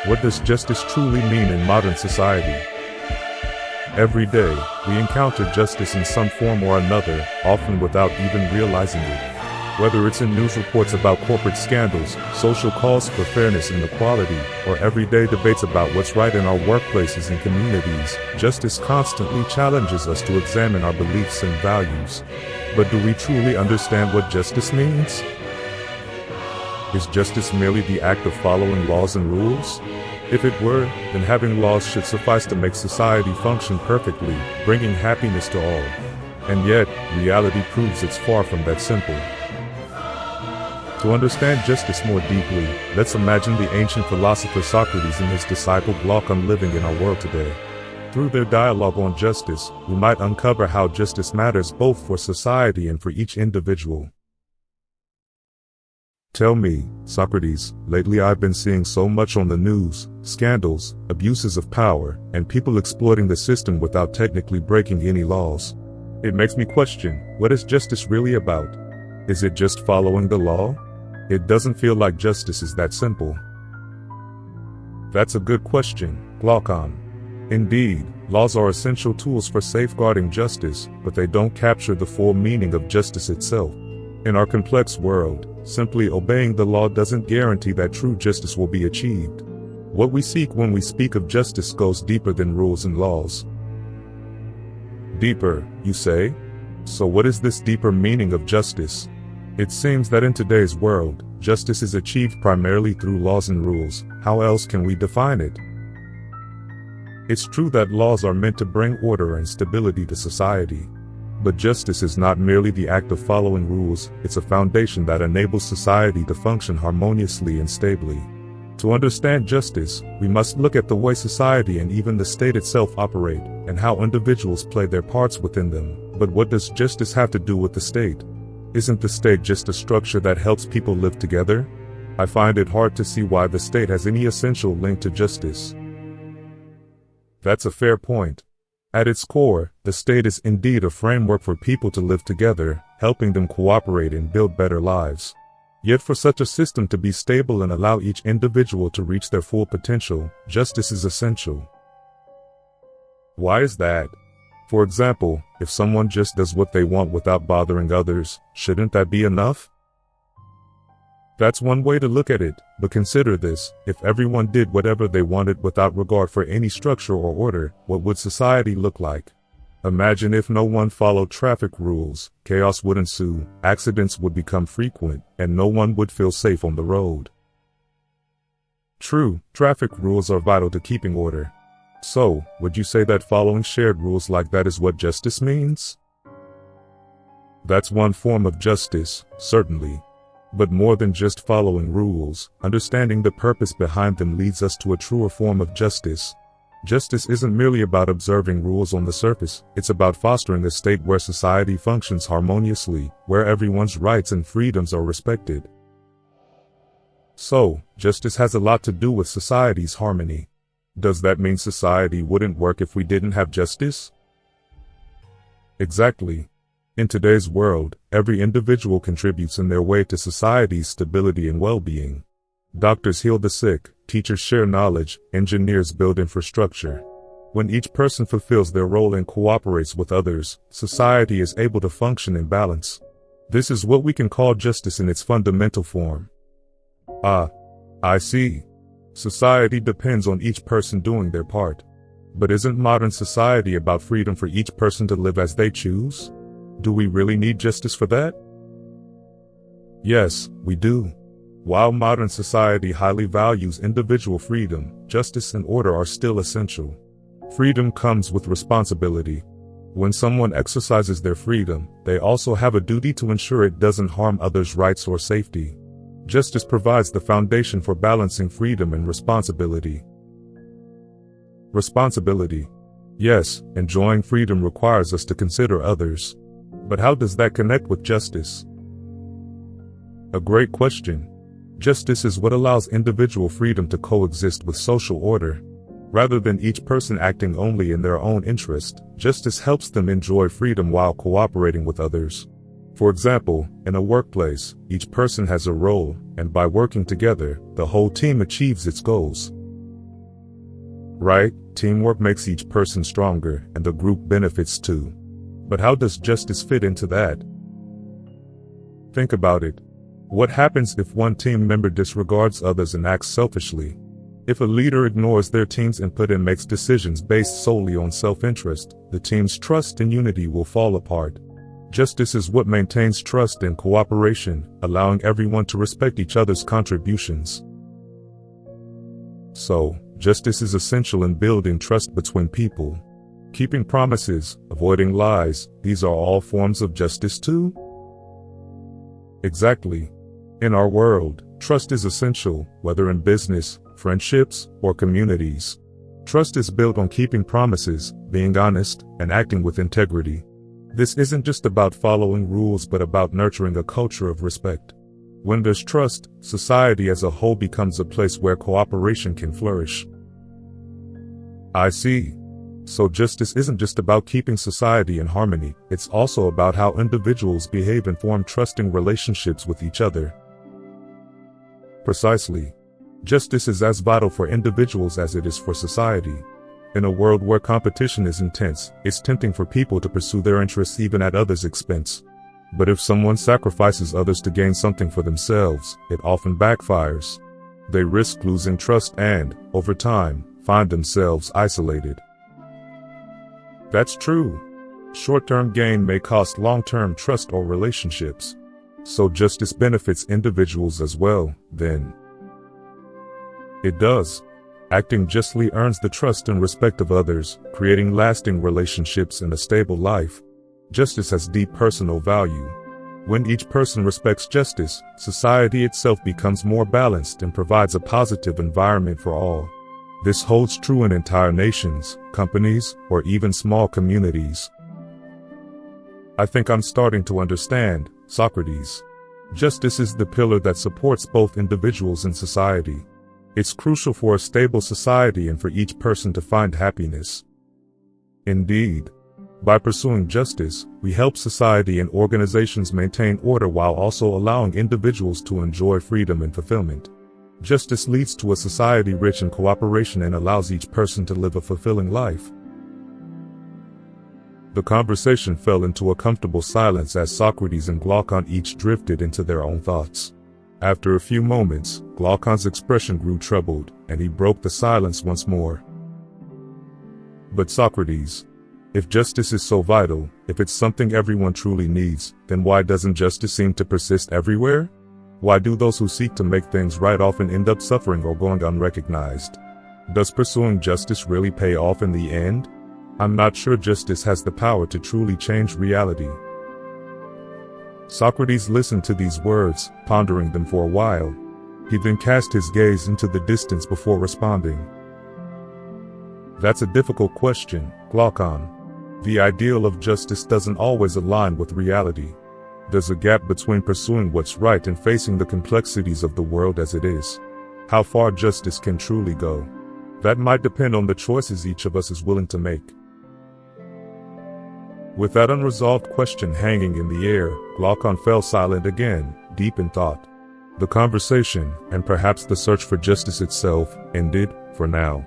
What does justice truly mean in modern society? Every day, we encounter justice in some form or another, often without even realizing it. Whether it's in news reports about corporate scandals, social calls for fairness and equality, or everyday debates about what's right in our workplaces and communities, justice constantly challenges us to examine our beliefs and values. But do we truly understand what justice means? Is justice merely the act of following laws and rules? If it were, then having laws should suffice to make society function perfectly, bringing happiness to all. And yet, reality proves it's far from that simple. To understand justice more deeply, let's imagine the ancient philosopher Socrates and his disciple Plato living in our world today. Through their dialogue on justice, we might uncover how justice matters both for society and for each individual. Tell me, Socrates, lately I've been seeing so much on the news, scandals, abuses of power, and people exploiting the system without technically breaking any laws. It makes me question, what is justice really about? Is it just following the law? It doesn't feel like justice is that simple. That's a good question, Glaucon. Indeed, laws are essential tools for safeguarding justice, but they don't capture the full meaning of justice itself. In our complex world, simply obeying the law doesn't guarantee that true justice will be achieved. What we seek when we speak of justice goes deeper than rules and laws. Deeper, you say? So what is this deeper meaning of justice? It seems that in today's world, justice is achieved primarily through laws and rules. How else can we define it? It's true that laws are meant to bring order and stability to society. But justice is not merely the act of following rules, it's a foundation that enables society to function harmoniously and stably. To understand justice, we must look at the way society and even the state itself operate, and how individuals play their parts within them. But what does justice have to do with the state? Isn't the state just a structure that helps people live together? I find it hard to see why the state has any essential link to justice. That's a fair point. At its core, the state is indeed a framework for people to live together, helping them cooperate and build better lives. Yet for such a system to be stable and allow each individual to reach their full potential, justice is essential. Why is that? For example, if someone just does what they want without bothering others, shouldn't that be enough? That's one way to look at it, but consider this: if everyone did whatever they wanted without regard for any structure or order, what would society look like? Imagine if no one followed traffic rules, chaos would ensue, accidents would become frequent, and no one would feel safe on the road. True, traffic rules are vital to keeping order. So, would you say that following shared rules like that is what justice means? That's one form of justice, certainly. But more than just following rules, understanding the purpose behind them leads us to a truer form of justice. Justice isn't merely about observing rules on the surface, it's about fostering a state where society functions harmoniously, where everyone's rights and freedoms are respected. So, justice has a lot to do with society's harmony. Does that mean society wouldn't work if we didn't have justice? Exactly. In today's world, every individual contributes in their way to society's stability and well-being. Doctors heal the sick, teachers share knowledge, engineers build infrastructure. When each person fulfills their role and cooperates with others, society is able to function in balance. This is what we can call justice in its fundamental form. Ah, I see. Society depends on each person doing their part. But isn't modern society about freedom for each person to live as they choose? Do we really need justice for that? Yes, we do. While modern society highly values individual freedom, justice and order are still essential. Freedom comes with responsibility. When someone exercises their freedom, they also have a duty to ensure it doesn't harm others' rights or safety. Justice provides the foundation for balancing freedom and responsibility. Responsibility. Yes, enjoying freedom requires us to consider others. But how does that connect with justice? A great question. Justice is what allows individual freedom to coexist with social order. Rather than each person acting only in their own interest, justice helps them enjoy freedom while cooperating with others. For example, in a workplace, each person has a role, and by working together, the whole team achieves its goals. Right? Teamwork makes each person stronger, and the group benefits too. But how does justice fit into that? Think about it. What happens if one team member disregards others and acts selfishly? If a leader ignores their team's input and makes decisions based solely on self-interest, the team's trust and unity will fall apart. Justice is what maintains trust and cooperation, allowing everyone to respect each other's contributions. So, justice is essential in building trust between people. Keeping promises, avoiding lies, these are all forms of justice too? Exactly. In our world, trust is essential, whether in business, friendships, or communities. Trust is built on keeping promises, being honest, and acting with integrity. This isn't just about following rules but about nurturing a culture of respect. When there's trust, society as a whole becomes a place where cooperation can flourish. I see. So justice isn't just about keeping society in harmony, it's also about how individuals behave and form trusting relationships with each other. Precisely. Justice is as vital for individuals as it is for society. In a world where competition is intense, it's tempting for people to pursue their interests even at others' expense. But if someone sacrifices others to gain something for themselves, it often backfires. They risk losing trust and, over time, find themselves isolated. That's true. Short-term gain may cost long-term trust or relationships. So justice benefits individuals as well, then. It does. Acting justly earns the trust and respect of others, creating lasting relationships and a stable life. Justice has deep personal value. When each person respects justice, society itself becomes more balanced and provides a positive environment for all. This holds true in entire nations, companies, or even small communities. I think I'm starting to understand, Socrates. Justice is the pillar that supports both individuals and society. It's crucial for a stable society and for each person to find happiness. Indeed. By pursuing justice, we help society and organizations maintain order while also allowing individuals to enjoy freedom and fulfillment. Justice leads to a society rich in cooperation and allows each person to live a fulfilling life. The conversation fell into a comfortable silence as Socrates and Glaucon each drifted into their own thoughts. After a few moments, Glaucon's expression grew troubled, and he broke the silence once more. But Socrates, if justice is so vital, if it's something everyone truly needs, then why doesn't justice seem to persist everywhere? Why do those who seek to make things right often end up suffering or going unrecognized? Does pursuing justice really pay off in the end? I'm not sure justice has the power to truly change reality. Socrates listened to these words, pondering them for a while. He then cast his gaze into the distance before responding. That's a difficult question, Glaucon. The ideal of justice doesn't always align with reality. There's a gap between pursuing what's right and facing the complexities of the world as it is. How far justice can truly go? That might depend on the choices each of us is willing to make. With that unresolved question hanging in the air, Glaucon fell silent again, deep in thought. The conversation, and perhaps the search for justice itself, ended, for now.